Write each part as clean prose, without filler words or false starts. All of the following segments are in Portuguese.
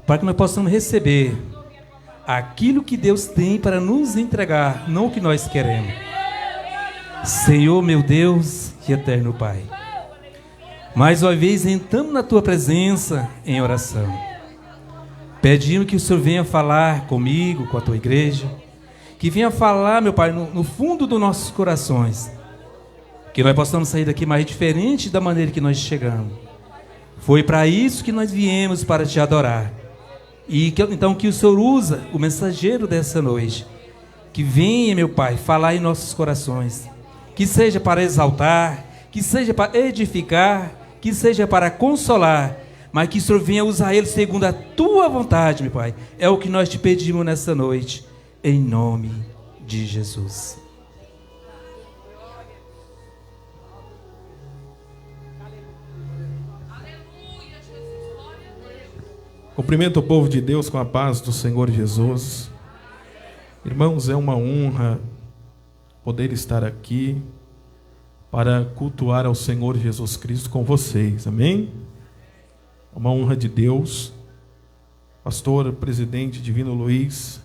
para que nós possamos receber aquilo que Deus tem para nos entregar, não o que nós queremos. Senhor, meu Deus e eterno Pai, mais uma vez entramos na Tua presença em oração. Pedimos que o Senhor venha falar comigo, com a Tua igreja, que venha falar, meu Pai, no fundo dos nossos corações, que nós possamos sair daqui mais diferente da maneira que nós chegamos. Foi para isso que nós viemos, para Te adorar. E então que o Senhor usa o mensageiro dessa noite, que venha, meu Pai, falar em nossos corações, que seja para exaltar, que seja para edificar, que seja para consolar, mas que o Senhor venha usar ele segundo a Tua vontade, meu Pai. É o que nós Te pedimos nessa noite, em nome de Jesus. Cumprimento o povo de Deus com a paz do Senhor Jesus. Irmãos, é uma honra poder estar aqui para cultuar ao Senhor Jesus Cristo com vocês, amém? É uma honra de Deus. Pastor, presidente Divino Luiz,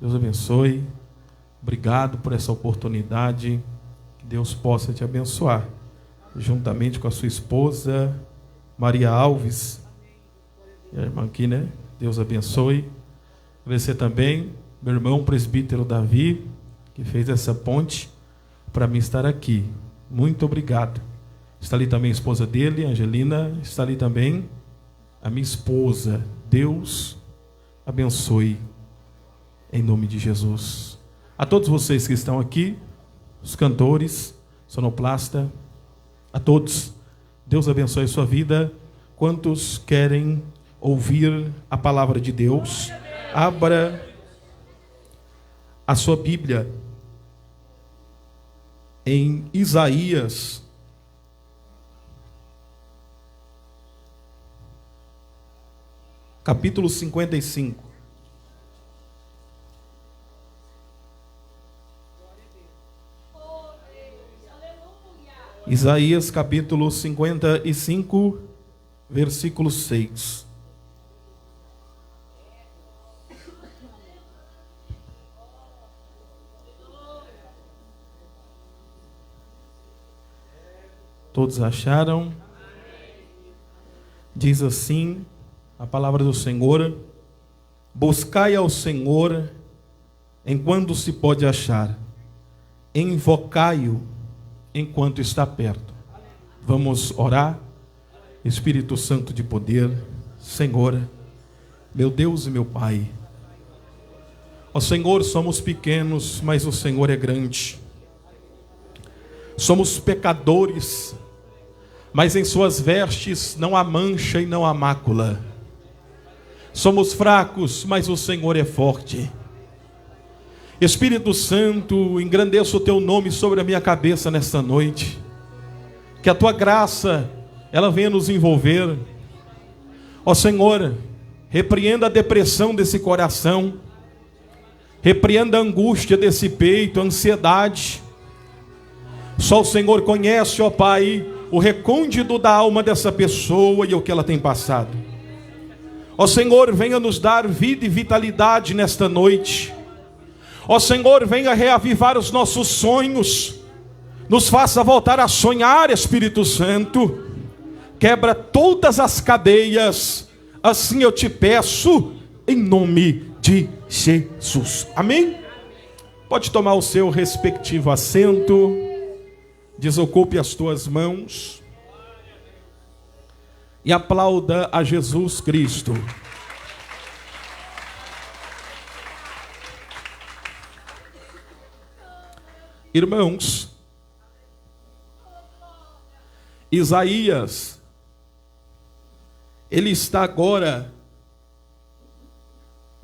Deus abençoe. Obrigado por essa oportunidade. Que Deus possa te abençoar, juntamente com a sua esposa, Maria Alves, e a irmã aqui, né? Deus abençoe. Agradecer também meu irmão presbítero Davi, que fez essa ponte para mim estar aqui. Muito obrigado. Está ali também a esposa dele, Angelina. Está ali também a minha esposa. Deus abençoe em nome de Jesus. A todos vocês que estão aqui, os cantores, sonoplasta, a todos, Deus abençoe a sua vida. Quantos querem ouvir a palavra de Deus, abra a sua Bíblia em Isaías, capítulo 55. Isaías capítulo 55, versículo 6. Todos acharam? Diz assim a palavra do Senhor: buscai ao Senhor enquanto se pode achar, invocai-o enquanto está perto. Vamos orar. Espírito Santo de poder, Senhor, meu Deus e meu Pai, ó Senhor, somos pequenos, mas o Senhor é grande. Somos pecadores, mas em suas vestes não há mancha e não há mácula. Somos fracos, mas o Senhor é forte. Espírito Santo, engrandeça o teu nome sobre a minha cabeça nesta noite. Que a tua graça, ela venha nos envolver. Ó Senhor, repreenda a depressão desse coração. Repreenda a angústia desse peito, a ansiedade. Só o Senhor conhece, ó Pai, o recôndito da alma dessa pessoa e o que ela tem passado. Ó Senhor, venha nos dar vida e vitalidade nesta noite. Ó Senhor, venha reavivar os nossos sonhos. Nos faça voltar a sonhar, Espírito Santo. Quebra todas as cadeias. Assim eu te peço, em nome de Jesus. Amém? Pode tomar o seu respectivo assento. Desocupe as tuas mãos e aplauda a Jesus Cristo. Irmãos, Isaías, ele está agora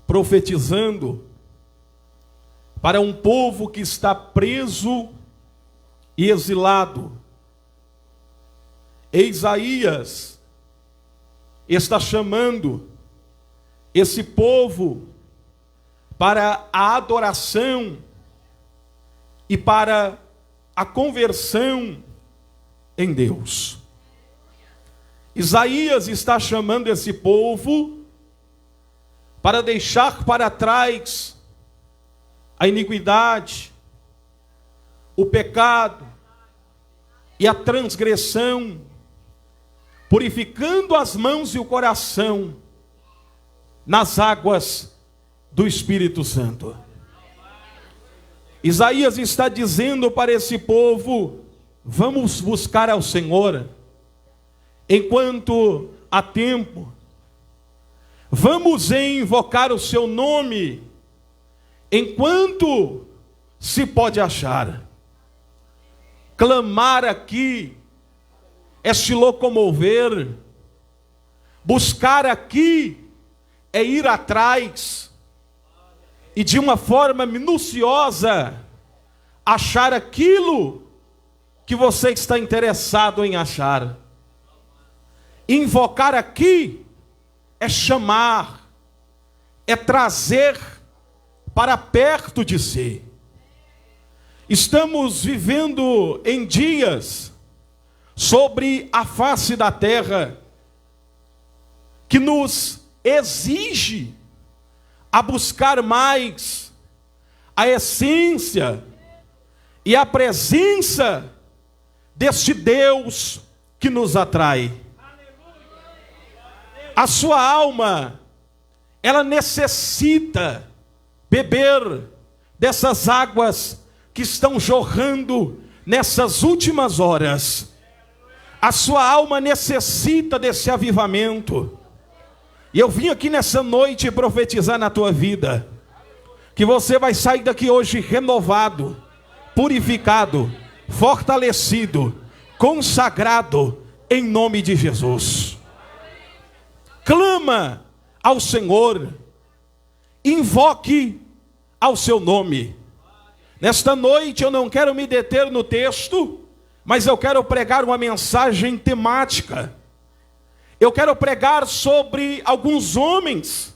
profetizando para um povo que está preso e exilado. Isaías está chamando esse povo para a adoração e para a conversão em Deus. Isaías está chamando esse povo para deixar para trás a iniquidade, o pecado e a transgressão, purificando as mãos e o coração nas águas do Espírito Santo. Isaías está dizendo para esse povo: vamos buscar ao Senhor enquanto há tempo, vamos invocar o seu nome enquanto se pode achar. Clamar aqui é se locomover, buscar aqui é ir atrás e de uma forma minuciosa achar aquilo que você está interessado em achar. Invocar aqui é chamar, é trazer para perto de si. Estamos vivendo em dias sobre a face da terra que nos exige a buscar mais a essência e a presença deste Deus que nos atrai. A sua alma, ela necessita beber dessas águas que estão jorrando nessas últimas horas. A sua alma necessita desse avivamento. E eu vim aqui nessa noite profetizar na tua vida que você vai sair daqui hoje renovado, purificado, fortalecido, consagrado em nome de Jesus. Clama ao Senhor, invoque ao seu nome. Nesta noite eu não quero me deter no texto, mas eu quero pregar uma mensagem temática. Eu quero pregar sobre alguns homens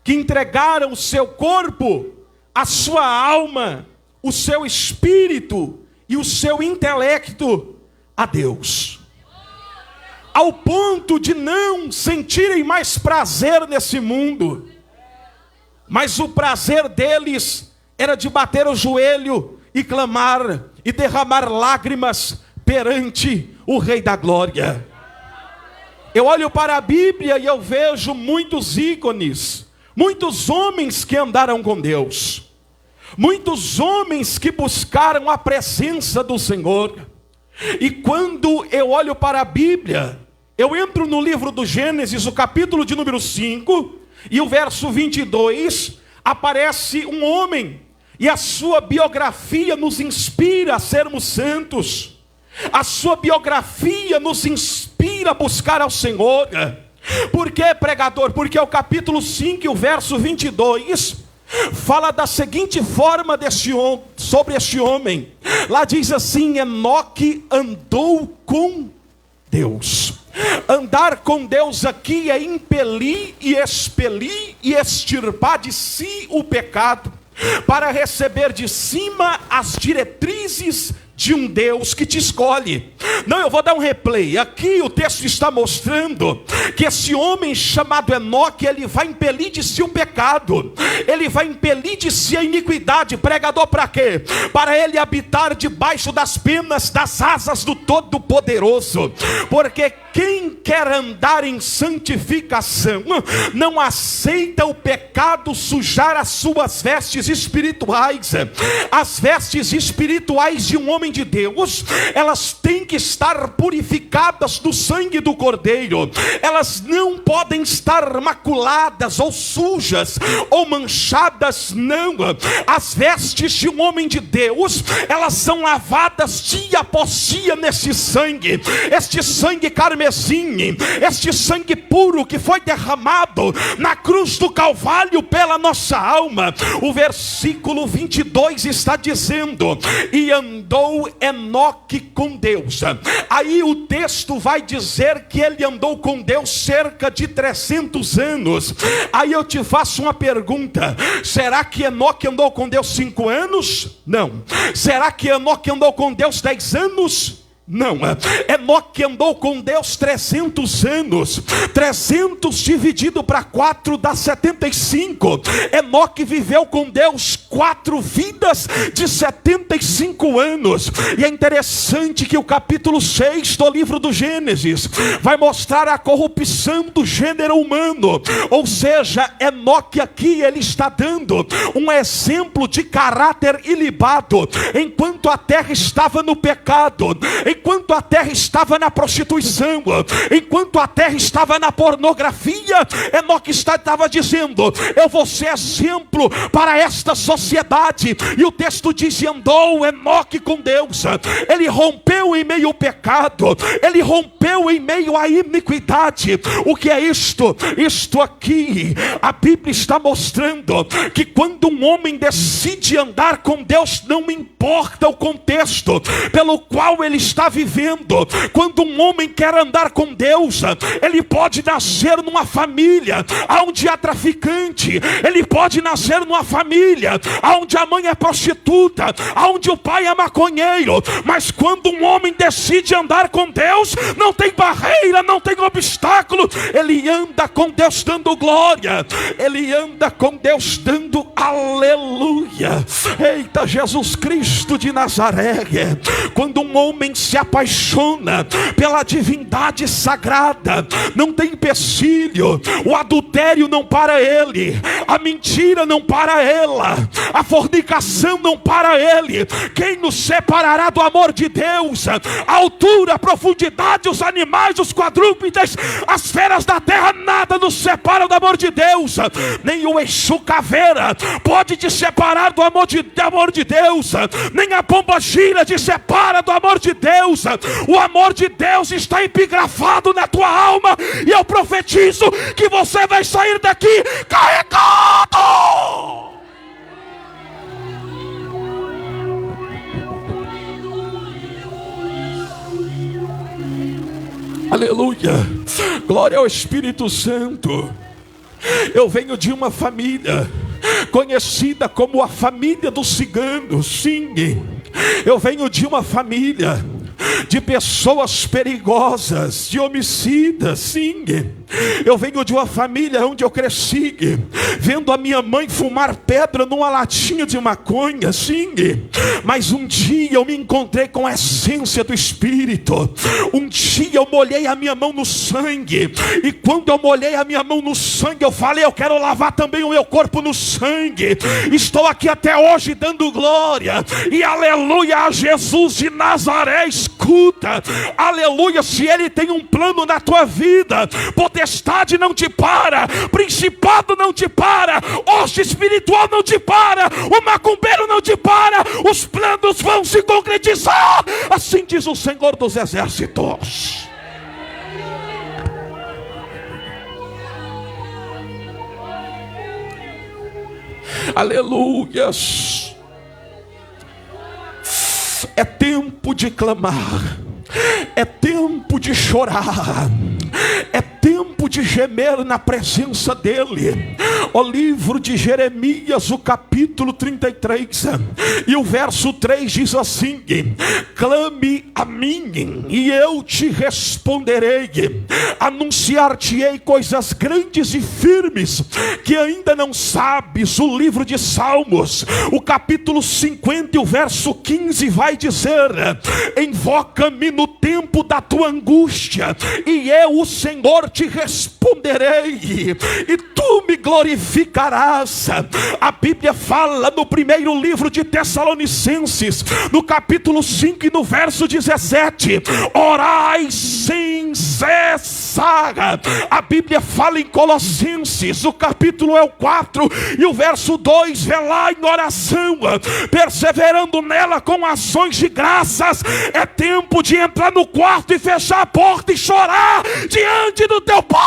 que entregaram o seu corpo, a sua alma, o seu espírito e o seu intelecto a Deus, ao ponto de não sentirem mais prazer nesse mundo, mas o prazer deles era de bater o joelho e clamar e derramar lágrimas perante o Rei da Glória. Eu olho para a Bíblia e eu vejo muitos ícones, muitos homens que andaram com Deus, muitos homens que buscaram a presença do Senhor. E quando eu olho para a Bíblia, eu entro no livro do Gênesis, o capítulo de número 5, e o verso 22, aparece um homem, e a sua biografia nos inspira a sermos santos. A sua biografia nos inspira a buscar ao Senhor. Por que, pregador? Porque o capítulo 5 e o verso 22 fala da seguinte forma sobre este homem. Lá diz assim: Enoque andou com Deus. Andar com Deus aqui é impelir e expelir e extirpar de si o pecado, para receber de cima as diretrizes de um Deus que te escolhe. Não, eu vou dar um replay. Aqui o texto está mostrando que esse homem chamado Enoque, ele vai impelir de si o pecado, ele vai impelir de si a iniquidade. Pregador, para quê? Para ele habitar debaixo das penas, das asas do Todo-Poderoso. Porque quem quer andar em santificação não aceita o pecado sujar as suas vestes espirituais. As vestes espirituais de um homem de Deus, elas têm que estar purificadas do sangue do Cordeiro. Elas não podem estar maculadas ou sujas ou manchadas, não. As vestes de um homem de Deus, elas são lavadas dia após dia nesse sangue, este sangue carmesim, este sangue puro que foi derramado na cruz do Calvário pela nossa alma. O versículo 22 está dizendo: e andou Enoque com Deus. Aí o texto vai dizer que ele andou com Deus cerca de 300 anos. Aí eu te faço uma pergunta: será que Enoque andou com Deus 5 anos? Não. Será que Enoque andou com Deus 10 anos? Não, Enoque andou com Deus 300 anos. 300 dividido para 4 dá 75. Enoque viveu com Deus 4 vidas de 75 anos. E é interessante que o capítulo 6 do livro do Gênesis vai mostrar a corrupção do gênero humano. Ou seja, Enoque aqui ele está dando um exemplo de caráter ilibado. Enquanto a terra estava no pecado, enquanto a terra estava na prostituição, enquanto a terra estava na pornografia, Enoque estava dizendo: eu vou ser exemplo para esta sociedade. E o texto diz: andou Enoque com Deus. Ele rompeu em meio ao pecado, ele rompeu em meio à iniquidade. O que é isto? Isto aqui, a Bíblia está mostrando que quando um homem decide andar com Deus, não importa o contexto pelo qual ele está vivendo. Quando um homem quer andar com Deus, ele pode nascer numa família onde há traficante, ele pode nascer numa família onde a mãe é prostituta, onde o pai é maconheiro, mas quando um homem decide andar com Deus, não tem barreira, não tem obstáculo. Ele anda com Deus dando glória, ele anda com Deus dando aleluia. Eita, Jesus Cristo de Nazaré. Quando um homem se apaixona pela divindade sagrada, não tem empecilho. O adultério não para ele, a mentira não para ela, a fornicação não para ele. Quem nos separará do amor de Deus? A altura, a profundidade, os animais, os quadrúpedes, as feras da terra, nada nos separa do amor de Deus. Nem o Exu caveira pode te separar do amor de Deus, nem a pomba gira te separa do amor de Deus. O amor de Deus está epigrafado na tua alma, e eu profetizo que você vai sair daqui carregado. Aleluia, glória ao Espírito Santo. Eu venho de uma família conhecida como a família dos ciganos. Sim, eu venho de uma família de pessoas perigosas, de homicidas. Sim, eu venho de uma família onde eu cresci vendo a minha mãe fumar pedra numa latinha de maconha. Sim, mas um dia eu me encontrei com a essência do Espírito. Um dia eu molhei a minha mão no sangue, e quando eu molhei a minha mão no sangue, eu falei: eu quero lavar também o meu corpo no sangue. Estou aqui até hoje dando glória e aleluia a Jesus de Nazaré. Escuta, aleluia, se Ele tem um plano na tua vida, potestade não te para, principado não te para, hoste espiritual não te para, o macumbeiro não te para, os planos vão se concretizar, assim diz o Senhor dos Exércitos. Aleluias. É tempo de clamar, é tempo de chorar, é tempo de gemer na presença dEle. O livro de Jeremias, o capítulo 33 e o verso 3 diz assim: clame a mim e eu te responderei, anunciar-te-ei coisas grandes e firmes que ainda não sabes. O livro de Salmos, o capítulo 50 e o verso 15 vai dizer: invoca-me no tempo da tua angústia e eu, o Senhor, te responderei e tu me glorificarás. A Bíblia fala no primeiro livro de Tessalonicenses, no capítulo 5 e no verso 17: orai sem cessar. A Bíblia fala em Colossenses, o capítulo é o 4 e o verso 2: velai em oração, perseverando nela com ações de graças. É tempo de entrar no quarto e fechar a porta e chorar diante do teu Pai.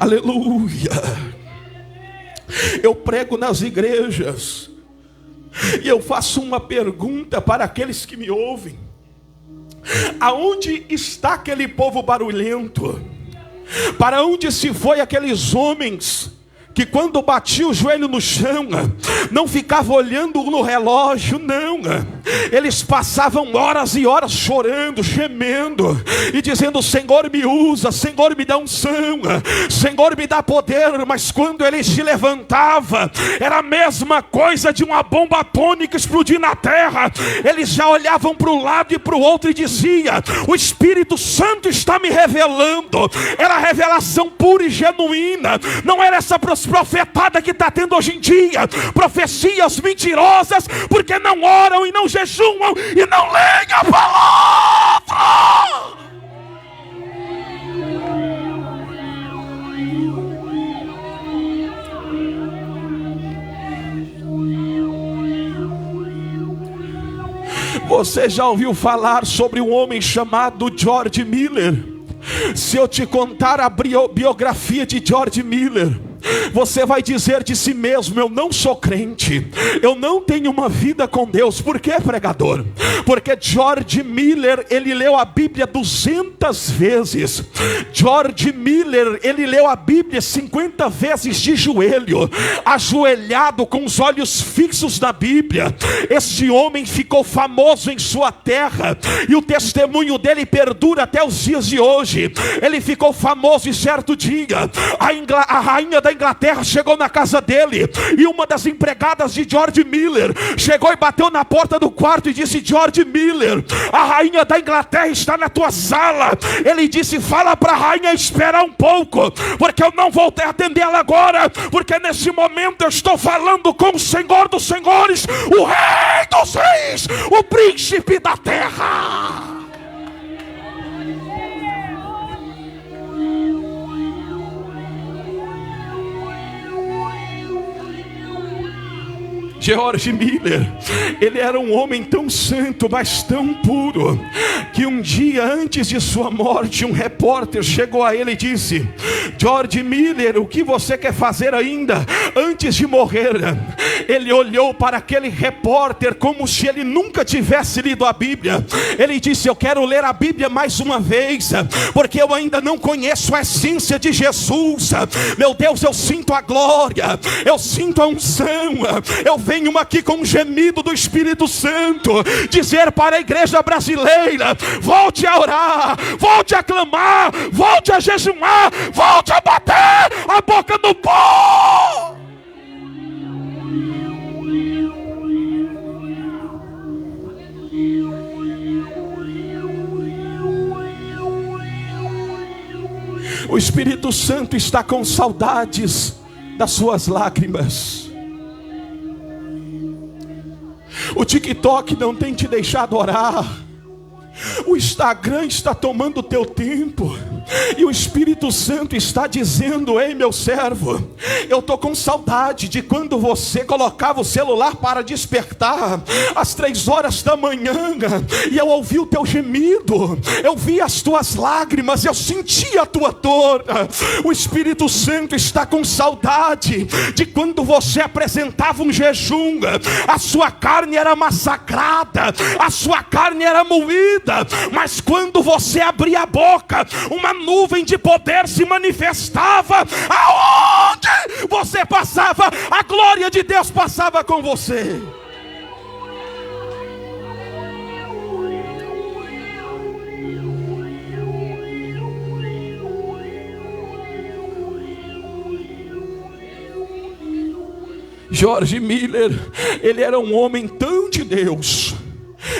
Aleluia. Eu prego nas igrejas e eu faço uma pergunta para aqueles que me ouvem: aonde está aquele povo barulhento? Para onde se foi aqueles homens que quando batia o joelho no chão, não ficava olhando no relógio, não. Eles passavam horas e horas chorando, gemendo e dizendo: Senhor me usa, Senhor me dá unção, Senhor me dá poder. Mas quando ele se levantava, era a mesma coisa de uma bomba atômica explodir na terra. Eles já olhavam para um lado e para o outro e diziam: o Espírito Santo está me revelando. Era revelação pura e genuína. Não era essa profetada que está tendo hoje em dia, profecias mentirosas, porque não oram e não jejuam e não leem a palavra. Você já ouviu falar sobre um homem chamado George Miller? Se eu te contar a biografia de George Miller, você vai dizer de si mesmo: eu não sou crente, eu não tenho uma vida com Deus. Por quê, pregador? Porque George Miller, ele leu a Bíblia 200 vezes. George Miller, ele leu a Bíblia 50 vezes de joelho, ajoelhado, com os olhos fixos na Bíblia. Este homem ficou famoso em sua terra e o testemunho dele perdura até os dias de hoje. Ele ficou famoso e certo dia a rainha da Inglaterra chegou na casa dele e uma das empregadas de George Miller chegou e bateu na porta do quarto e disse: George Miller, a rainha da Inglaterra está na tua sala. Ele disse: fala para a rainha esperar um pouco, porque eu não vou atender ela agora, porque nesse momento eu estou falando com o Senhor dos Senhores, o Rei dos Reis, o Príncipe da Terra. George Miller, ele era um homem tão santo, mas tão puro, que um dia antes de sua morte, um repórter chegou a ele e disse: George Miller, o que você quer fazer ainda antes de morrer? Ele olhou para aquele repórter como se ele nunca tivesse lido a Bíblia. Ele disse: eu quero ler a Bíblia mais uma vez, porque eu ainda não conheço a essência de Jesus. Meu Deus, eu sinto a glória, eu sinto a unção, eu venho aqui com um gemido do Espírito Santo dizer para a igreja brasileira: volte a orar, volte a clamar, volte a jejuar, volte a bater a boca no pó. O Espírito Santo está com saudades das suas lágrimas. O TikTok não tem te deixado orar. O Instagram está tomando o teu tempo. E o Espírito Santo está dizendo: ei, meu servo, eu estou com saudade de quando você colocava o celular para despertar às 3 horas da manhã, e eu ouvi o teu gemido, eu vi as tuas lágrimas, eu senti a tua dor. O Espírito Santo está com saudade de quando você apresentava um jejum, a sua carne era massacrada, a sua carne era moída, mas quando você abria a boca, uma nuvem de poder se manifestava. Aonde você passava, a glória de Deus passava com você. George Miller, ele era um homem tão de Deus,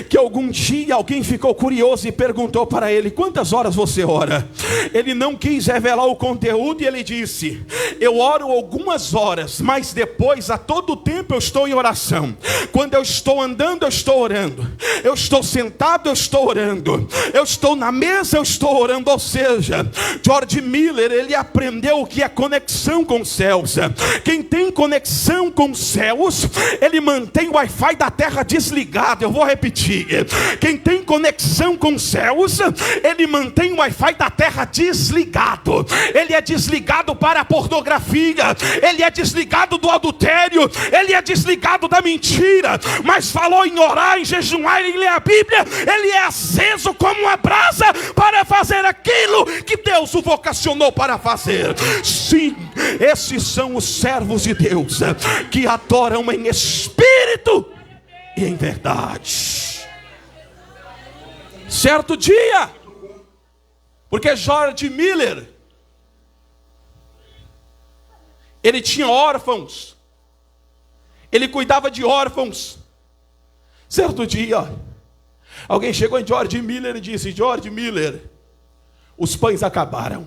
que algum dia alguém ficou curioso e perguntou para ele: quantas horas você ora? Ele não quis revelar o conteúdo e ele disse: eu oro algumas horas, mas depois a todo tempo eu estou em oração. Quando eu estou andando, eu estou orando, eu estou sentado, eu estou orando, eu estou na mesa, eu estou orando. Ou seja, George Miller, ele aprendeu o que é conexão com os céus. Quem tem conexão com os céus, ele mantém o Wi-Fi da terra desligado. Eu vou repetir: Wi-Fi. Quem tem conexão com os céus, ele mantém o Wi-Fi da terra desligado. Ele é desligado para a pornografia, ele é desligado do adultério, ele é desligado da mentira. Mas falou em orar, em jejuar, em ler a Bíblia, ele é aceso como uma brasa para fazer aquilo que Deus o vocacionou para fazer. Sim, esses são os servos de Deus, que adoram em espírito e em verdade. Certo dia, porque George Miller, ele tinha órfãos, ele cuidava de órfãos. Certo dia, alguém chegou em George Miller e disse: George Miller, os pães acabaram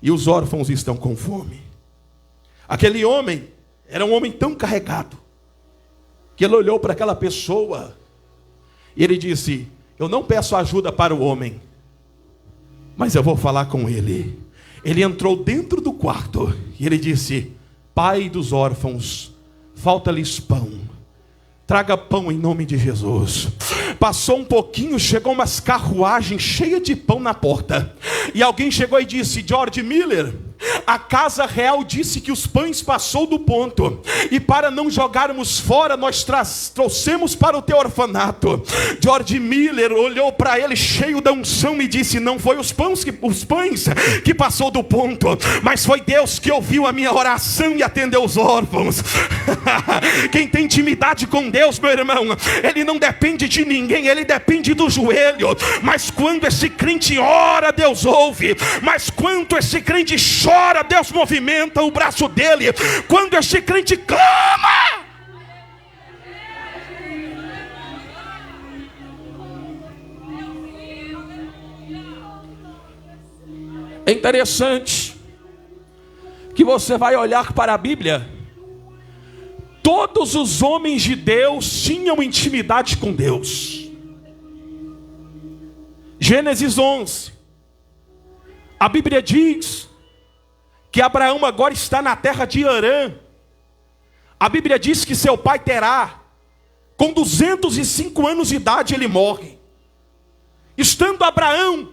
e os órfãos estão com fome. Aquele homem era um homem tão carregado que ele olhou para aquela pessoa e ele disse: eu não peço ajuda para o homem, mas eu vou falar com ele. Ele entrou dentro do quarto e ele disse: pai dos órfãos, falta-lhes pão, traga pão em nome de Jesus. Passou um pouquinho, chegou umas carruagens cheias de pão na porta. E alguém chegou e disse: George Miller, a casa real disse que os pães passou do ponto, e para não jogarmos fora, nós trouxemos para o teu orfanato. George Miller olhou para ele cheio da unção e disse: não foi os pães que passou do ponto, mas foi Deus que ouviu a minha oração e atendeu os órfãos. Quem tem intimidade com Deus, meu irmão, ele não depende de ninguém, ele depende do joelho. Mas quando esse crente ora, Deus ouve. Mas quando esse crente chora, Deus movimenta o braço dele. Quando esse crente clama, é interessante que você vai olhar para a Bíblia. Todos os homens de Deus tinham intimidade com Deus. Gênesis 11, a Bíblia diz que Abraão agora está na terra de Harã. A Bíblia diz que seu pai Terá, com 205 anos de idade, ele morre. Estando Abraão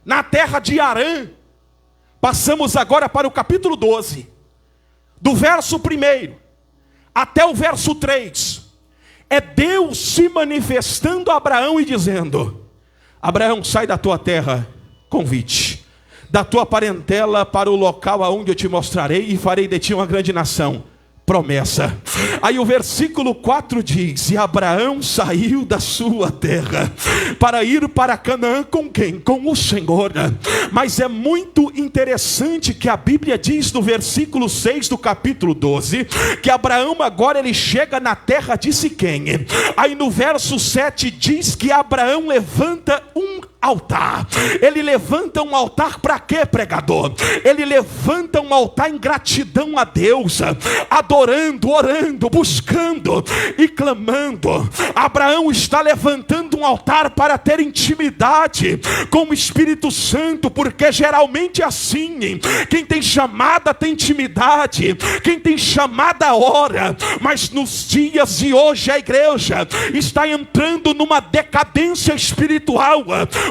na terra de Harã, passamos agora para o capítulo 12, do verso 1 até o verso 3, é Deus se manifestando a Abraão e dizendo: Abraão, sai da tua terra, convite, da tua parentela para o local aonde eu te mostrarei e farei de ti uma grande nação. Promessa. Aí o versículo 4 diz: e Abraão saiu da sua terra para ir para Canaã com quem? Com o Senhor. Mas é muito interessante que a Bíblia diz no versículo 6 do capítulo 12 que Abraão agora ele chega na terra de Siquém. Aí no verso 7 diz que Abraão levanta um altar. Ele levanta um altar para quê, pregador? Ele levanta um altar em gratidão a Deus, adorando, orando, buscando e clamando. Abraão está levantando um altar para ter intimidade com o Espírito Santo, porque geralmente é assim: quem tem chamada tem intimidade, quem tem chamada ora. Mas nos dias de hoje a igreja está entrando numa decadência espiritual,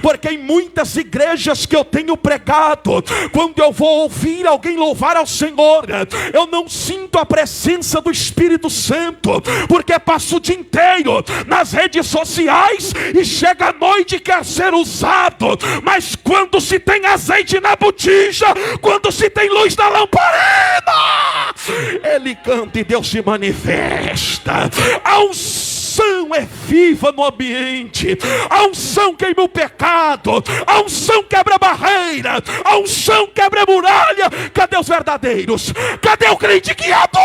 porque em muitas igrejas que eu tenho pregado, quando eu vou ouvir alguém louvar ao Senhor, eu não sinto a presença do Espírito Santo, porque passo o dia inteiro nas redes sociais e chega a noite e quer ser usado. Mas quando se tem azeite na botija, quando se tem luz na lamparina, ele canta e Deus se manifesta. A unção é viva no ambiente, a unção queima o pecado, a unção quebra barreira, a unção quebra muralha. Cadê os verdadeiros? Cadê o crente que adora?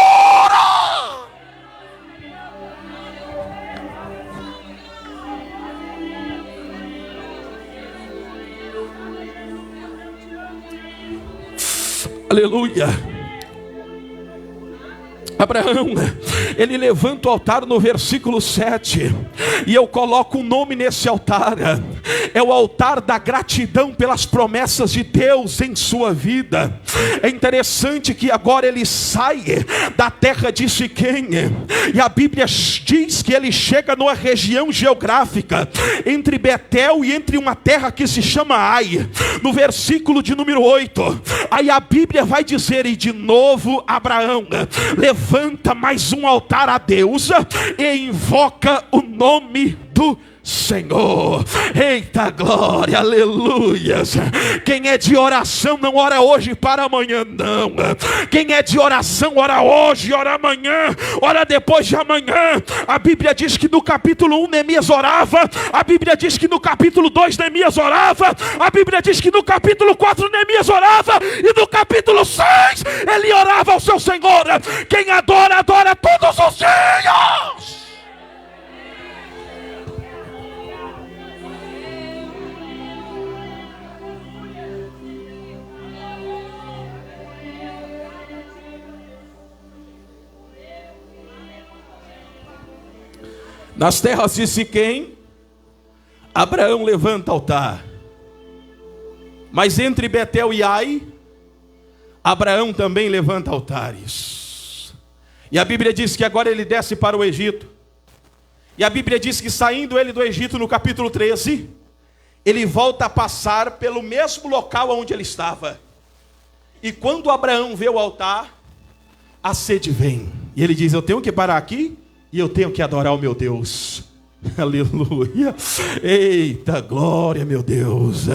Aleluia. Abraão, ele levanta o altar no versículo 7, e eu coloco um nome nesse altar. é o altar da gratidão pelas promessas de Deus em sua vida. É interessante que agora ele sai da terra de Siquém, e a Bíblia diz que ele chega numa região geográfica entre Betel e entre uma terra que se chama Ai. No versículo de número 8, aí a Bíblia vai dizer: e de novo Abraão levanta mais um altar a Deus e invoca o nome do Senhor. Eita glória, aleluias. Quem é de oração não ora hoje para amanhã, não. Quem é de oração ora hoje, ora amanhã, ora depois de amanhã. A Bíblia diz que no capítulo 1 Neemias orava, a Bíblia diz que no capítulo 2 Neemias orava, a Bíblia diz que no capítulo 4 Neemias orava, e no capítulo 6 ele orava ao seu Senhor. Quem adora, adora todos os dias. Nas terras de Siquém, Abraão levanta altar. Mas entre Betel e Ai, Abraão também levanta altares. E a Bíblia diz que agora ele desce para o Egito. E a Bíblia diz que saindo ele do Egito no capítulo 13, ele volta a passar pelo mesmo local onde ele estava. E quando Abraão vê o altar, a sede vem. E ele diz: eu tenho que parar aqui e eu tenho que adorar o meu Deus. Aleluia. Eita glória, meu Deus.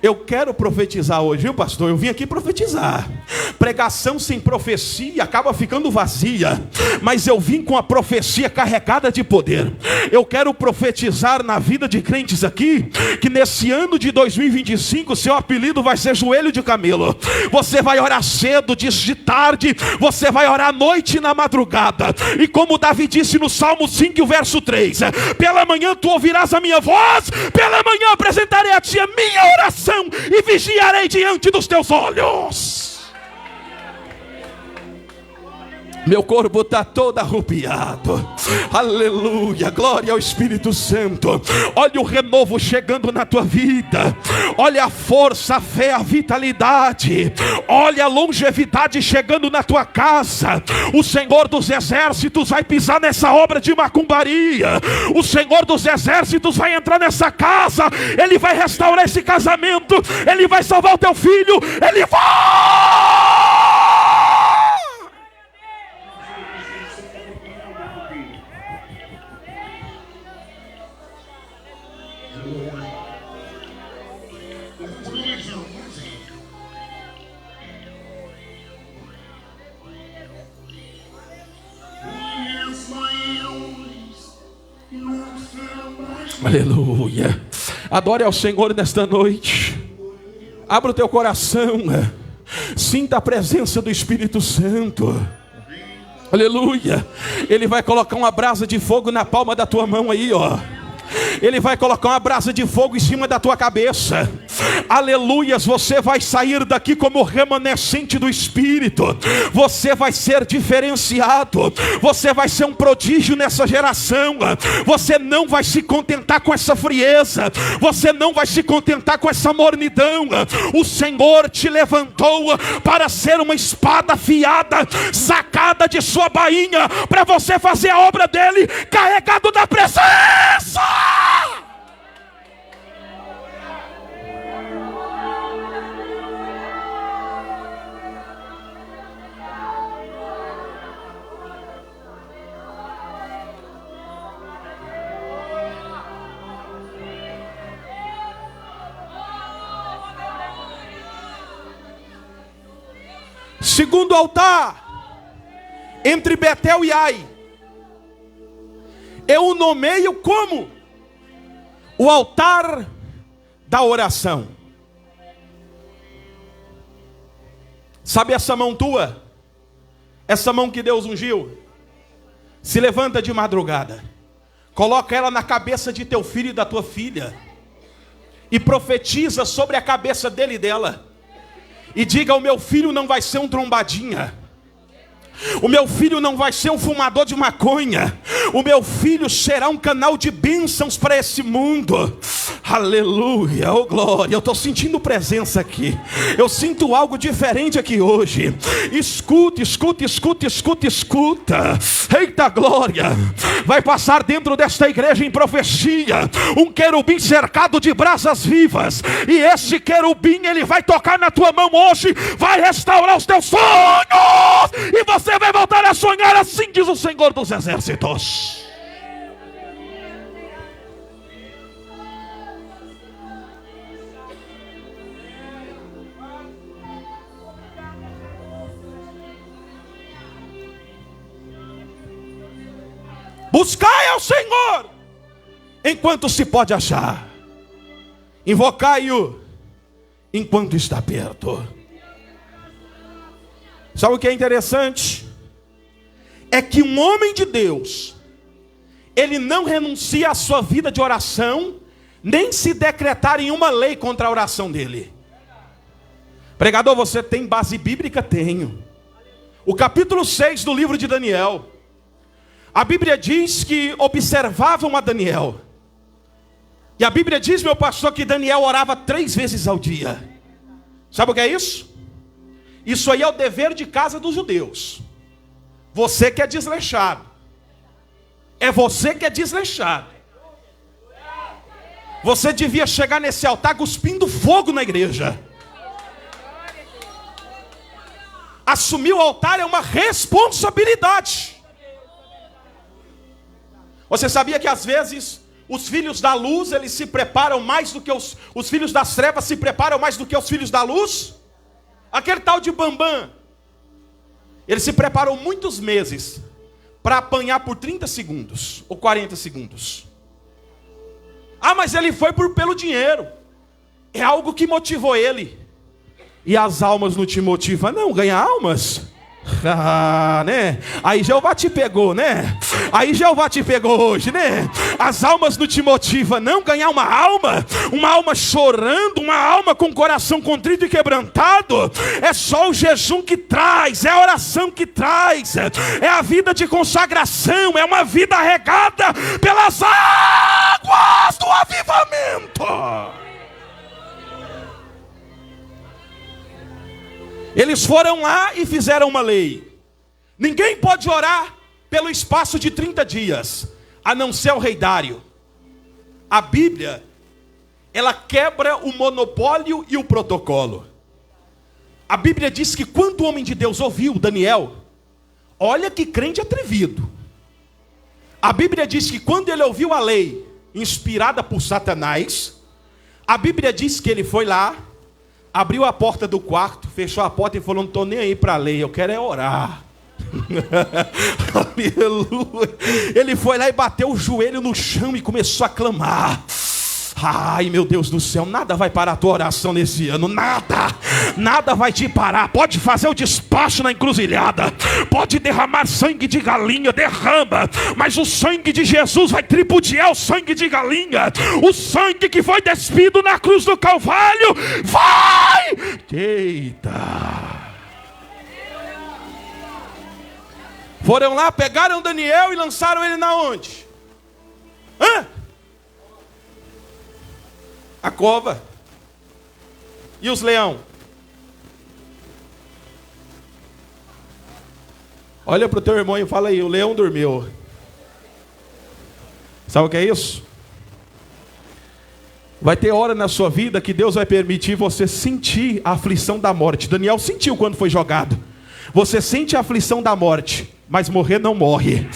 Eu quero profetizar hoje, viu, pastor? Eu vim aqui profetizar. Pregação sem profecia acaba ficando vazia, mas eu vim com a profecia carregada de poder. Eu quero profetizar na vida de crentes aqui, que nesse ano de 2025 seu apelido vai ser joelho de camelo. Você vai orar cedo, de tarde, você vai orar à noite e na madrugada. E como Davi disse no Salmo 5, o verso 3: pela manhã tu ouvirás a minha voz, pela manhã apresentarei a ti a minha oração e vigiarei diante dos teus olhos. Meu corpo está todo arrupiado. Aleluia, glória ao Espírito Santo. Olha o renovo chegando na tua vida. Olha a força, a fé, a vitalidade. Olha a longevidade chegando na tua casa. O Senhor dos Exércitos vai pisar nessa obra de macumbaria. O Senhor dos Exércitos vai entrar nessa casa. Ele vai restaurar esse casamento. Ele vai salvar o teu filho. Ele vai... Aleluia. Adore ao Senhor nesta noite. Abra o teu coração. Sinta a presença do Espírito Santo. Aleluia. Ele vai colocar uma brasa de fogo na palma da tua mão aí, ó. Ele vai colocar uma brasa de fogo em cima da tua cabeça. Aleluias, você vai sair daqui como remanescente do Espírito. Você vai ser diferenciado. Você vai ser um prodígio nessa geração. Você não vai se contentar com essa frieza. Você não vai se contentar com essa mornidão. O Senhor te levantou para ser uma espada afiada, sacada de sua bainha, para você fazer a obra dele, carregado da presença. Segundo altar, entre Betel e Ai, eu o nomeio como o altar da oração. Sabe essa mão tua? Essa mão que Deus ungiu? Se levanta de madrugada, coloca ela na cabeça de teu filho e da tua filha, e profetiza sobre a cabeça dele e dela. E diga: o meu filho não vai ser um trombadinha. O meu filho não vai ser um fumador de maconha. O meu filho será um canal de bênçãos para esse mundo. Aleluia, oh glória. Eu estou sentindo presença aqui. Eu sinto algo diferente aqui hoje. Escuta, escuta, escuta, escuta, escuta. Eita glória. Vai passar dentro desta igreja em profecia um querubim cercado de brasas vivas. E esse querubim, ele vai tocar na tua mão hoje. Vai restaurar os teus sonhos. E você vai voltar a sonhar, assim diz o Senhor dos Exércitos. Buscai ao Senhor enquanto se pode achar, invocai-o enquanto está perto. Sabe o que é interessante? É que um homem de Deus, ele não renuncia à sua vida de oração, nem se decretar em uma lei contra a oração dele. Pregador, você tem base bíblica? Tenho. O capítulo 6 do livro de Daniel, a Bíblia diz que observavam a Daniel. E a Bíblia diz, meu pastor, que Daniel orava 3 vezes ao dia. Sabe o que é isso? Isso aí é o dever de casa dos judeus. Você que é desleixado. É você que é desleixado. Você devia chegar nesse altar cuspindo fogo na igreja. Assumir o altar é uma responsabilidade. Você sabia que às vezes os filhos da luz, eles se preparam mais do que os filhos das trevas se preparam mais do que os filhos da luz? Aquele tal de Bambam, ele se preparou muitos meses para apanhar por 30 segundos ou 40 segundos. Ah, mas ele foi pelo dinheiro. É algo que motivou ele. E as almas não te motivam, não? Ganhar almas? Ah, né? Aí Jeová te pegou, né? Aí Jeová te pegou hoje, né? As almas não te motivam, não? Ganhar uma alma chorando, uma alma com o coração contrito e quebrantado. É só o jejum que traz, é a oração que traz, é a vida de consagração, é uma vida regada pelas águas do avivamento. Eles foram lá e fizeram uma lei. Ninguém pode orar pelo espaço de 30 dias, a não ser o rei Dário. A Bíblia, ela quebra o monopólio e o protocolo. A Bíblia diz que quando o homem de Deus ouviu Daniel, olha que crente atrevido. A Bíblia diz que quando ele ouviu a lei, inspirada por Satanás, a Bíblia diz que ele foi lá, abriu a porta do quarto, fechou a porta e falou: não estou nem aí para a lei, eu quero é orar. Aleluia. Ele foi lá e bateu o joelho no chão e começou a clamar. Ai, meu Deus do céu, nada vai parar a tua oração nesse ano, nada vai te parar. Pode fazer o despacho na encruzilhada, pode derramar sangue de galinha, derrama, mas o sangue de Jesus vai tripudiar o sangue de galinha. O sangue que foi despido na cruz do Calvário vai. Eita. Foram lá, pegaram Daniel e lançaram ele na onde? A cova. E os leão? Olha para o teu irmão e fala aí: o leão dormiu. Sabe o que é isso? Vai ter hora na sua vida que Deus vai permitir você sentir a aflição da morte. Daniel sentiu quando foi jogado. Você sente a aflição da morte, mas morrer não morre.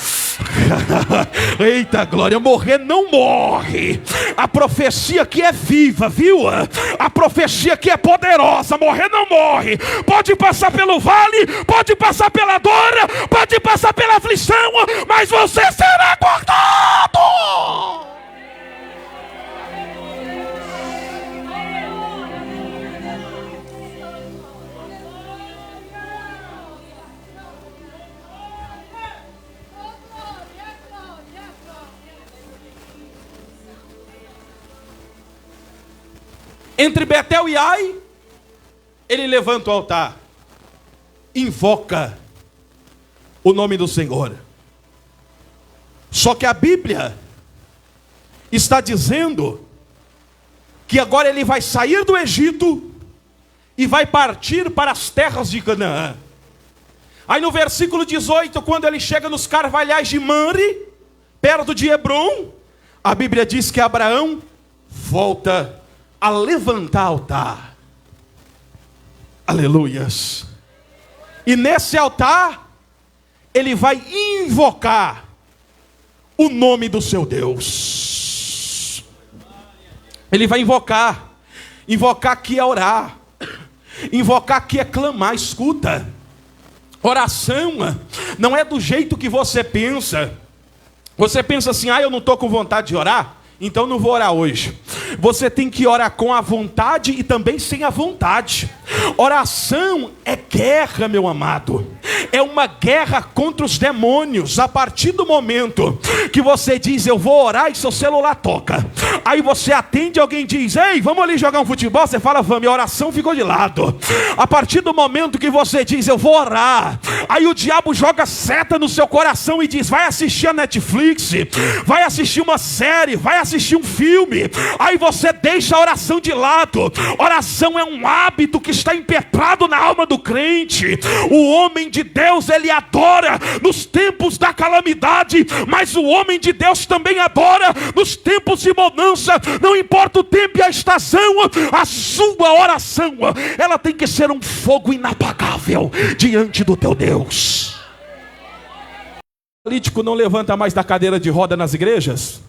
Eita glória, morrer não morre. A profecia que é viva, viu? A profecia que é poderosa, morrer não morre. Pode passar pelo vale, pode passar pela dor, pode passar pela aflição, mas você será guardado. Entre Betel e Ai, ele levanta o altar, invoca o nome do Senhor. Só que a Bíblia está dizendo que agora ele vai sair do Egito e vai partir para as terras de Canaã. Aí no versículo 18, quando ele chega nos carvalhais de Mamre, perto de Hebrom, a Bíblia diz que Abraão volta a levantar altar. Aleluias. E nesse altar, ele vai invocar o nome do seu Deus. Ele vai invocar. Invocar aqui é orar. Invocar aqui é clamar. Escuta, oração não é do jeito que você pensa. Você pensa assim, eu não estou com vontade de orar, então não vou orar hoje. Você tem que orar com a vontade e também sem a vontade. Oração é guerra, meu amado. É uma guerra contra os demônios. A partir do momento que você diz, eu vou orar, e seu celular toca. Aí você atende, alguém diz, ei, vamos ali jogar um futebol. Você fala, vamos, e a oração ficou de lado. A partir do momento que você diz, eu vou orar, aí o diabo joga seta no seu coração e diz, vai assistir a Netflix, vai assistir uma série, vai assistir um filme. Aí você deixa a oração de lado. Oração é um hábito que está impetrado na alma do crente. O homem de Deus, ele adora nos tempos da calamidade, mas o homem de Deus também adora nos tempos de bonança. Não importa o tempo e a estação, a sua oração, ela tem que ser um fogo inapagável diante do teu Deus. O paralítico não levanta mais da cadeira de roda nas igrejas.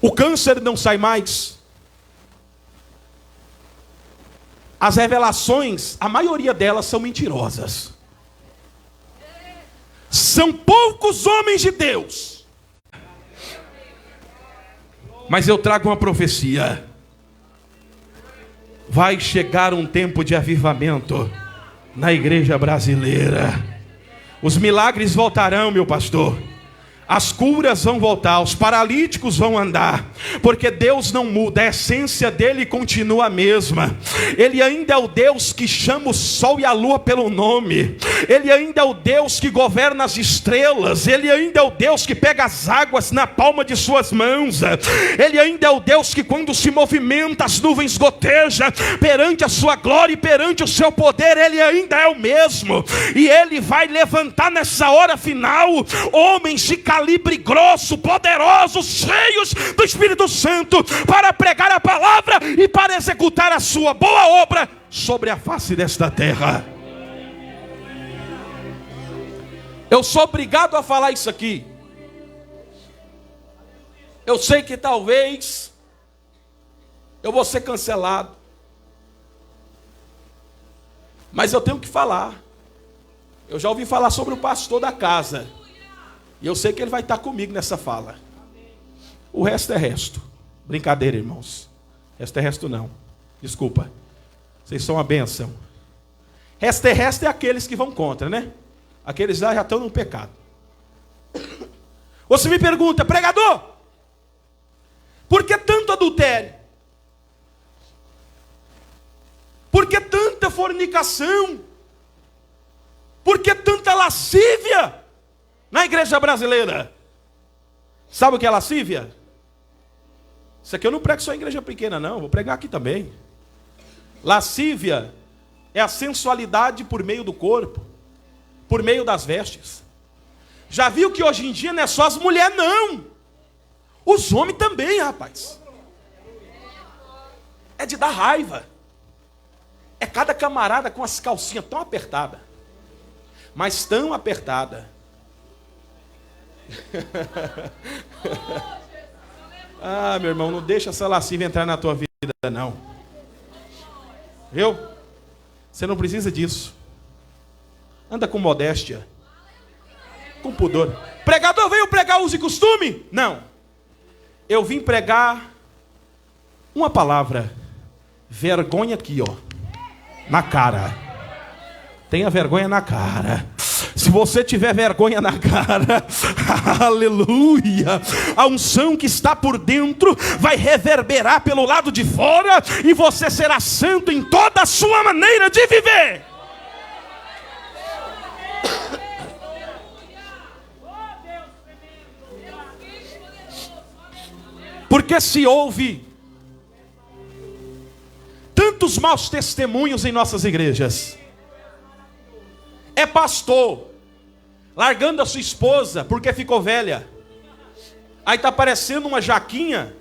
O câncer não sai mais. As revelações, a maioria delas são mentirosas. São poucos homens de Deus. Mas eu trago uma profecia. Vai chegar um tempo de avivamento na igreja brasileira. Os milagres voltarão, meu pastor. As curas vão voltar, os paralíticos vão andar, porque Deus não muda, a essência dele continua a mesma. Ele ainda é o Deus que chama o sol e a lua pelo nome. Ele ainda é o Deus que governa as estrelas. Ele ainda é o Deus que pega as águas na palma de suas mãos. Ele ainda é o Deus que quando se movimenta as nuvens gotejam perante a sua glória e perante o seu poder. Ele ainda é o mesmo, e ele vai levantar nessa hora final homens de calibre grosso, poderosos, cheios do Espírito Santo, para pregar a palavra e para executar a sua boa obra sobre a face desta terra. Eu sou obrigado a falar isso aqui. Eu sei que talvez eu vou ser cancelado, mas eu tenho que falar. Eu já ouvi falar sobre o pastor da casa, e eu sei que ele vai estar comigo nessa fala. O resto é resto. Brincadeira, irmãos. Resto é resto não. Desculpa. Vocês são uma bênção. Resto é aqueles que vão contra, né? Aqueles lá já estão no pecado. Você me pergunta, pregador, por que tanto adultério? Por que tanta fornicação? Por que tanta lascívia na igreja brasileira? Sabe o que é lascívia? Isso aqui eu não prego só em igreja pequena, não. Vou pregar aqui também. Lascívia é a sensualidade por meio do corpo, por meio das vestes. Já viu que hoje em dia não é só as mulheres, não. Os homens também, rapaz. É de dar raiva. É cada camarada com as calcinhas tão apertadas. Mas tão apertada. Ah, meu irmão, não deixa essa lascívia entrar na tua vida, não. Viu? Você não precisa disso. Anda com modéstia, com pudor. Pregador veio pregar uso e costume? Não. Eu vim pregar uma palavra. Vergonha aqui, ó, na cara. Tenha vergonha na cara. Se você tiver vergonha na cara, aleluia, a unção que está por dentro vai reverberar pelo lado de fora, e você será santo em toda a sua maneira de viver. Porque se ouve tantos maus testemunhos em nossas igrejas. É pastor largando a sua esposa porque ficou velha. Aí está aparecendo uma jaquinha.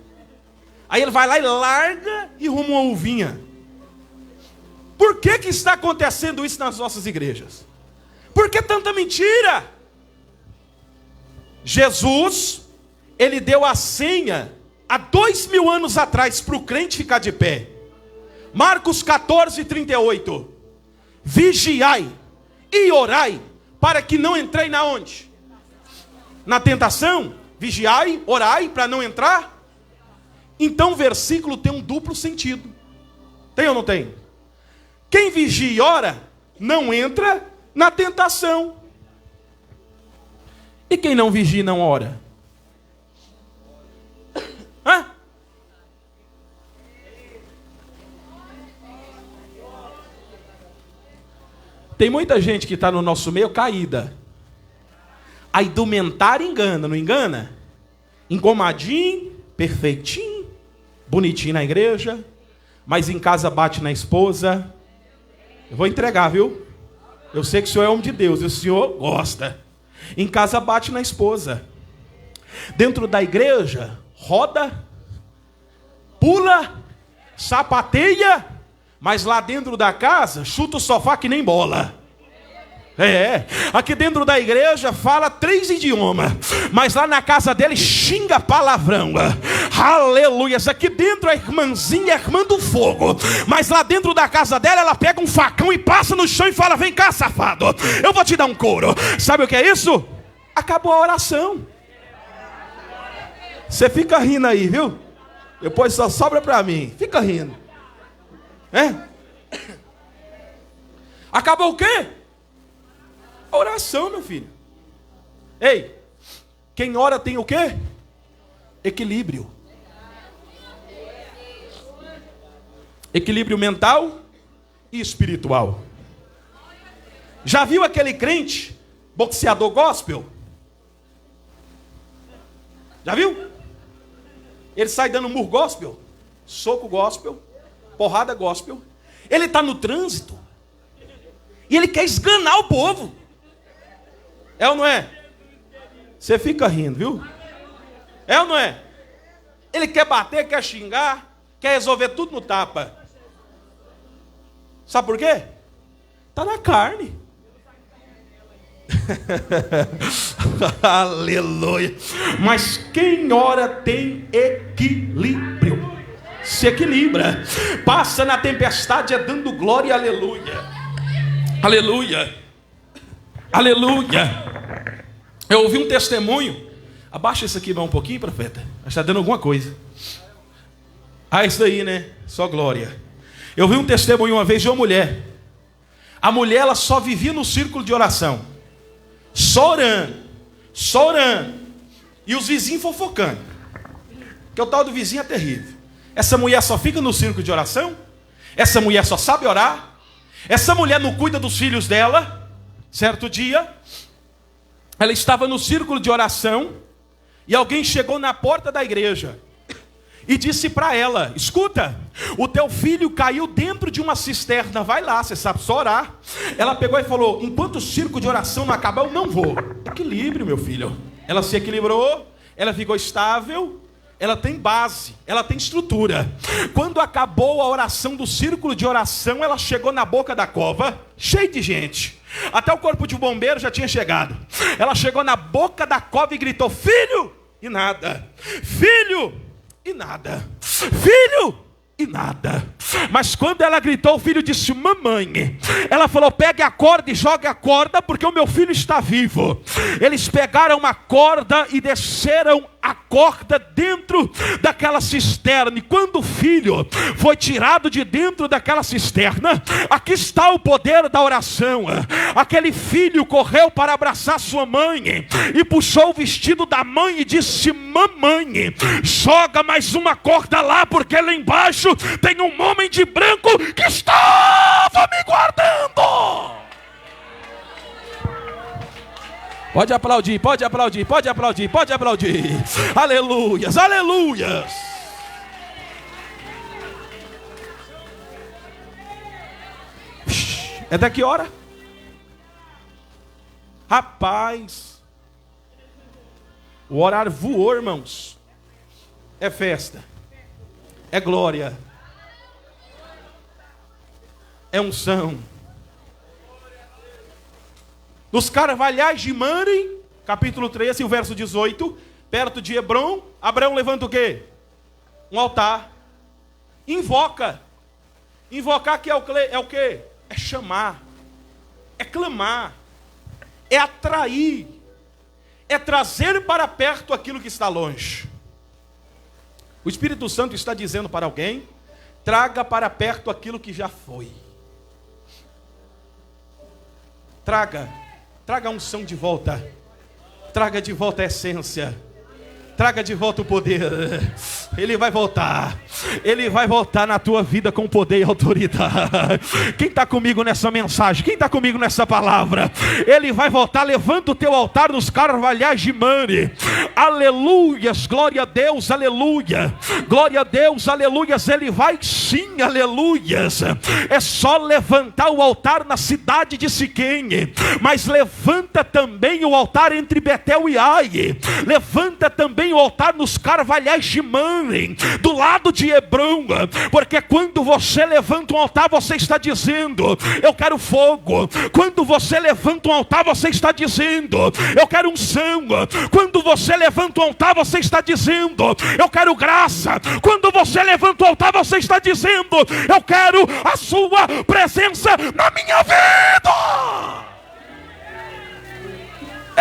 Aí ele vai lá e larga e ruma uma uvinha. Por que está acontecendo isso nas nossas igrejas? Por que tanta mentira? Jesus, ele deu a senha há 2000 anos atrás para o crente ficar de pé. Marcos 14:38. Vigiai e orai para que não entrei na onde? Na tentação. Vigiai, orai para não entrar. Então o versículo tem um duplo sentido. Tem ou não tem? Quem vigia e ora não entra na tentação. E quem não vigia e não ora? Hã? Tem muita gente que está no nosso meio caída. A indumentária engana, não engana? Engomadinho, perfeitinho, bonitinho na igreja, mas em casa bate na esposa. Eu vou entregar, viu? Eu sei que o senhor é homem de Deus e o senhor gosta. Em casa bate na esposa. Dentro da igreja, roda, pula, sapateia, mas lá dentro da casa, chuta o sofá que nem bola. Aqui dentro da igreja fala 3 idiomas, mas lá na casa dele xinga palavrão. Aleluia. Aqui dentro a irmãzinha é irmã do fogo, mas lá dentro da casa dela ela pega um facão e passa no chão e fala: vem cá, safado, eu vou te dar um couro. Sabe o que é isso? Acabou a oração. Você fica rindo aí, viu? Depois só sobra para mim. Fica rindo. Acabou o quê? Oração, meu filho. Ei, quem ora tem o quê? Equilíbrio. Equilíbrio mental e espiritual. Já viu aquele crente boxeador gospel? Já viu? Ele sai dando murro gospel, soco gospel, porrada gospel. Ele está no trânsito e ele quer esganar o povo. É ou não é? Você fica rindo, viu? É ou não é? Ele quer bater, quer xingar, quer resolver tudo no tapa. Sabe por quê? Está na carne. Aleluia. Mas quem ora tem equilíbrio. Se equilibra. Passa na tempestade dando glória. Aleluia. Aleluia. Aleluia. Eu ouvi um testemunho. Abaixa isso aqui um pouquinho, profeta. Está dando alguma coisa. Isso aí, né? Só glória. Eu vi um testemunho uma vez de uma mulher. A mulher, ela só vivia no círculo de oração. Só orando. Só orando. E os vizinhos fofocando. Porque o tal do vizinho é terrível. Essa mulher só fica no círculo de oração. Essa mulher só sabe orar. Essa mulher não cuida dos filhos dela. Certo dia, ela estava no círculo de oração e alguém chegou na porta da igreja e disse para ela: escuta, o teu filho caiu dentro de uma cisterna, vai lá, você sabe só orar. Ela pegou e falou: enquanto o círculo de oração não acabar, eu não vou. Equilíbrio, meu filho. Ela se equilibrou, ela ficou estável, ela tem base, ela tem estrutura. Quando acabou a oração do círculo de oração, ela chegou na boca da cova, cheia de gente. Até o corpo de bombeiro já tinha chegado. Ela chegou na boca da cova e gritou: filho! E nada. Filho! E nada. Filho! E nada. Mas quando ela gritou, o filho disse: mamãe. Ela falou: pegue a corda e jogue a corda, porque o meu filho está vivo. Eles pegaram uma corda e desceram a corda dentro daquela cisterna. E quando o filho foi tirado de dentro daquela cisterna, aqui está o poder da oração. Aquele filho correu para abraçar sua mãe e puxou o vestido da mãe e disse: mamãe, joga mais uma corda lá, porque lá embaixo tem um homem de branco que estava me guardando. Pode aplaudir, pode aplaudir, pode aplaudir, pode aplaudir. Aleluias, aleluias. É daqui hora? Rapaz, o horário voou, irmãos. É festa, é glória, é unção. Nos carvalhais de Mamre, capítulo 13, o verso 18, perto de Hebrom, Abraão levanta o quê? Um altar. Invoca. Invocar que é o quê? É chamar, é clamar, é atrair, é trazer para perto aquilo que está longe. O Espírito Santo está dizendo para alguém: traga para perto aquilo que já foi. Traga a unção de volta, traga de volta a essência, traga de volta o poder. Ele vai voltar na tua vida com poder e autoridade. Quem está comigo nessa mensagem? Quem está comigo nessa palavra? Ele vai voltar. Levanta o teu altar nos carvalhais de Mamre. Aleluias, glória a Deus, aleluia. Glória a Deus, aleluias. Ele vai sim, aleluias. É só levantar o altar na cidade de Siquém, mas levanta também o altar entre Betel e Ai. Levanta também o altar nos carvalhais de Mamre, do lado de Hebrom, porque quando você levanta um altar, você está dizendo: eu quero fogo. Quando você levanta um altar, você está dizendo: eu quero unção. Quando você levanta um altar, você está dizendo: eu quero graça. Quando você levanta o altar, você está dizendo: eu quero a sua presença na minha vida.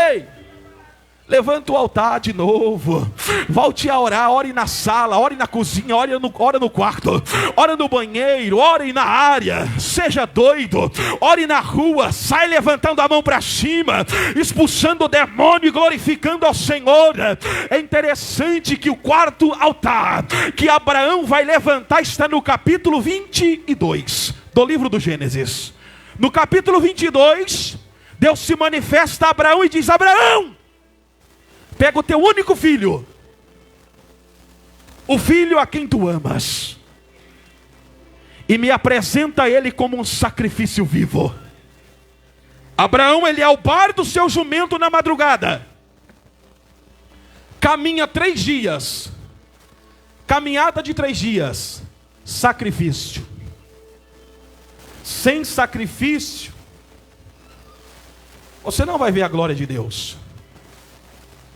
Ei, levanta o altar de novo. Volte a orar. Ore na sala, ore na cozinha, ore no quarto, ore no banheiro, ore na área. Seja doido, ore na rua. Sai levantando a mão para cima, expulsando o demônio e glorificando ao Senhor. É interessante que o quarto altar que Abraão vai levantar está no capítulo 22 do livro do Gênesis. No capítulo 22, Deus se manifesta a Abraão e diz: Abraão, pega o teu único filho, o filho a quem tu amas, e me apresenta ele como um sacrifício vivo. Abraão, ele albarda o seu jumento na madrugada, caminha 3 dias, caminhada de 3 dias, sacrifício. Sem sacrifício, você não vai ver a glória de Deus.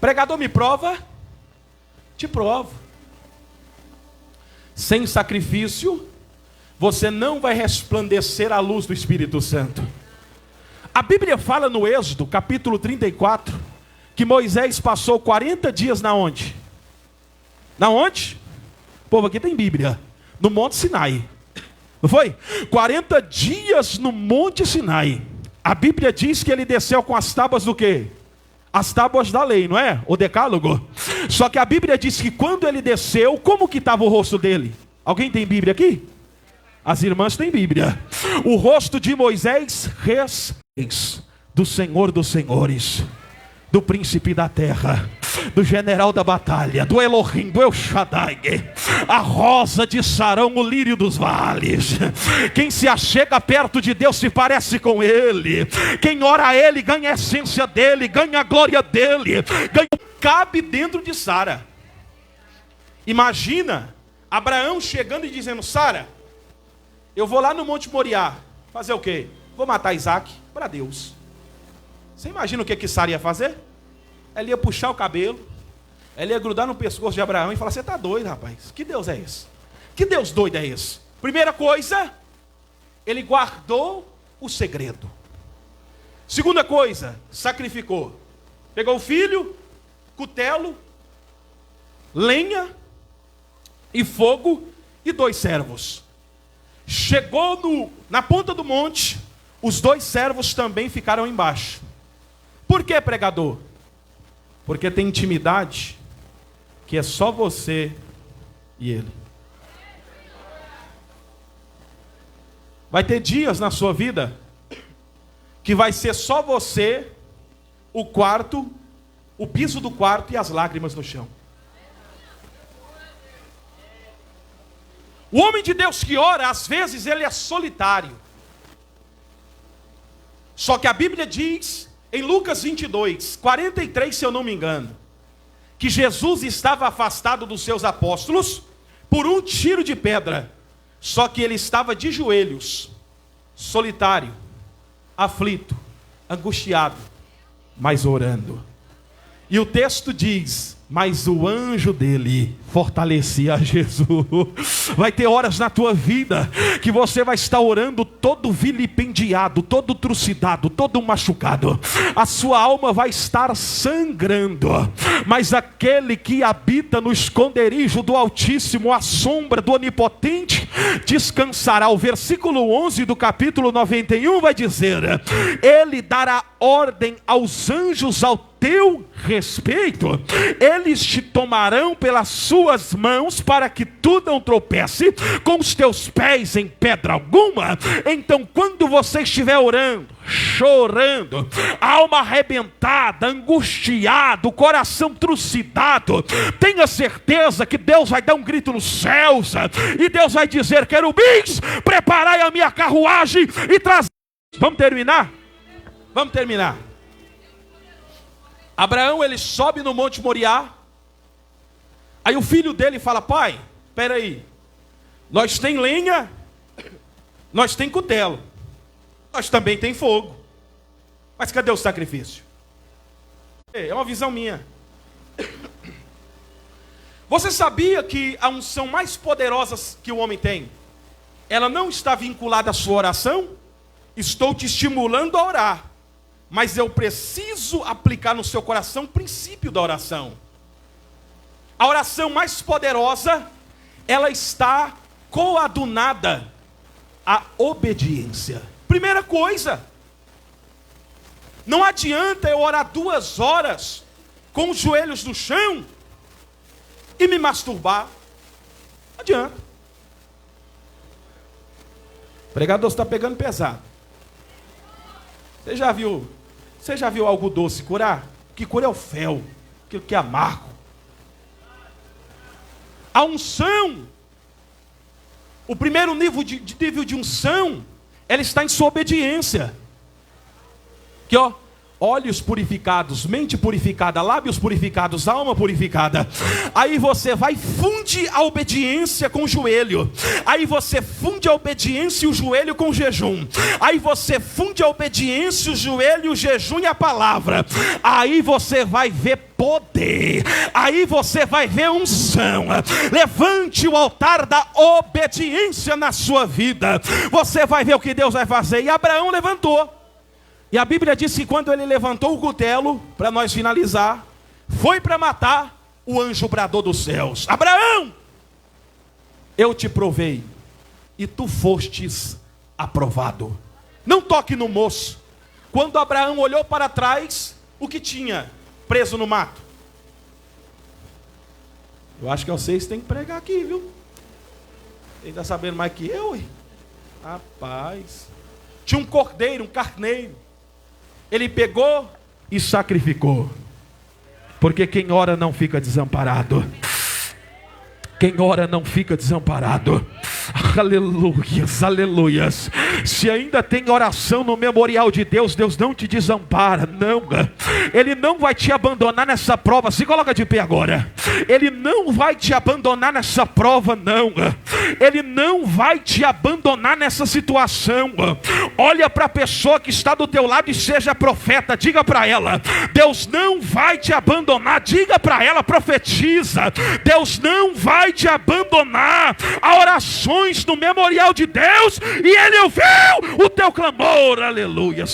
Pregador, me prova? Te provo. Sem sacrifício, você não vai resplandecer a luz do Espírito Santo. A Bíblia fala no Êxodo, capítulo 34, que Moisés passou 40 dias na onde? Na onde? O povo aqui tem Bíblia. No Monte Sinai. Não foi? 40 dias no Monte Sinai. A Bíblia diz que ele desceu com as tábuas do quê? As tábuas da lei, não é? O decálogo. Só que a Bíblia diz que quando ele desceu, como que estava o rosto dele? Alguém tem Bíblia aqui? As irmãs têm Bíblia. O rosto de Moisés, do Senhor dos Senhores, do príncipe da terra, do general da batalha, do Elohim, do El Shaddai, a rosa de Sarão, o lírio dos vales. Quem se achega perto de Deus se parece com Ele. Quem ora a Ele ganha a essência dEle, ganha a glória dEle, cabe dentro de Sara. Imagina Abraão chegando e dizendo: Sara, eu vou lá no Monte Moriá fazer o quê? Vou matar Isaac para Deus. Você imagina o que Sara ia fazer? Ela ia puxar o cabelo, ela ia grudar no pescoço de Abraão e falar: você está doido, rapaz? Que Deus é esse? Que Deus doido é esse? Primeira coisa, ele guardou o segredo. Segunda coisa, sacrificou. Pegou o filho, cutelo, lenha e fogo e 2 servos. Chegou na ponta do monte, os 2 servos também ficaram embaixo. Por que, pregador? Porque tem intimidade que é só você e ele. Vai ter dias na sua vida que vai ser só você, o quarto, o piso do quarto e as lágrimas no chão. O homem de Deus que ora, às vezes ele é solitário. Só que a Bíblia diz, em Lucas 22, 43, se eu não me engano, que Jesus estava afastado dos seus apóstolos por um tiro de pedra. Só que ele estava de joelhos, solitário, aflito, angustiado, mas orando. E o texto diz: mas o anjo dele fortalecia Jesus. Vai ter horas na tua vida que você vai estar orando todo vilipendiado, todo trucidado, todo machucado. A sua alma vai estar sangrando. Mas aquele que habita no esconderijo do Altíssimo, à sombra do Onipotente, descansará. O versículo 11 do capítulo 91 vai dizer: ele dará ordem aos anjos ao teu respeito, eles te tomarão pelas suas mãos para que tu não tropece com os teus pés em pedra alguma. Então, quando você estiver orando, chorando, alma arrebentada, angustiado, coração trucidado, tenha certeza que Deus vai dar um grito nos céus e Deus vai dizer: querubins, preparai a minha carruagem e trazei. Vamos terminar? Vamos terminar. Abraão, ele sobe no Monte Moriá. Aí o filho dele fala: pai, espera aí, nós tem lenha, nós tem cutelo, nós também tem fogo, mas cadê o sacrifício? É uma visão minha. Você sabia que a unção mais poderosa que o homem tem, ela não está vinculada à sua oração? Estou te estimulando a orar, mas eu preciso aplicar no seu coração o princípio da oração. A oração mais poderosa, ela está coadunada à obediência. Primeira coisa, não adianta eu orar 2 horas com os joelhos no chão e me masturbar. Não adianta. O pregador está pegando pesado. Você já viu algo doce curar? O que cura é o fel, aquilo que é amargo. A unção, o primeiro nível de unção, ela está em sua obediência. Que olhos purificados, mente purificada, lábios purificados, alma purificada. Aí você vai funde a obediência com o joelho. Aí você funde a obediência e o joelho com o jejum. Aí você funde a obediência, o joelho, o jejum e a palavra. Aí você vai ver poder. Aí você vai ver unção. Levante o altar da obediência na sua vida. Você vai ver o que Deus vai fazer. E Abraão levantou. E a Bíblia diz que quando ele levantou o cutelo, para nós finalizar, foi para matar, o anjo bradou dos céus: Abraão, eu te provei, e tu fostes aprovado. Não toque no moço. Quando Abraão olhou para trás, o que tinha preso no mato? Eu acho que vocês têm que pregar aqui, viu? Ele está sabendo mais que eu, hein? Rapaz. Tinha um cordeiro, um carneiro. Ele pegou e sacrificou. Porque quem ora não fica desamparado. Quem ora não fica desamparado. Aleluias, aleluias. Se ainda tem oração no memorial de Deus, Deus não te desampara, não. Ele não vai te abandonar nessa prova. Se coloca de pé agora. Ele não vai te abandonar nessa prova, não. Ele não vai te abandonar nessa situação. Olha para a pessoa que está do teu lado e seja profeta. Diga para ela: Deus não vai te abandonar. Diga para ela, profetiza: Deus não vai te abandonar. A orações no memorial de Deus, e Ele ouviu o teu clamor. Aleluia.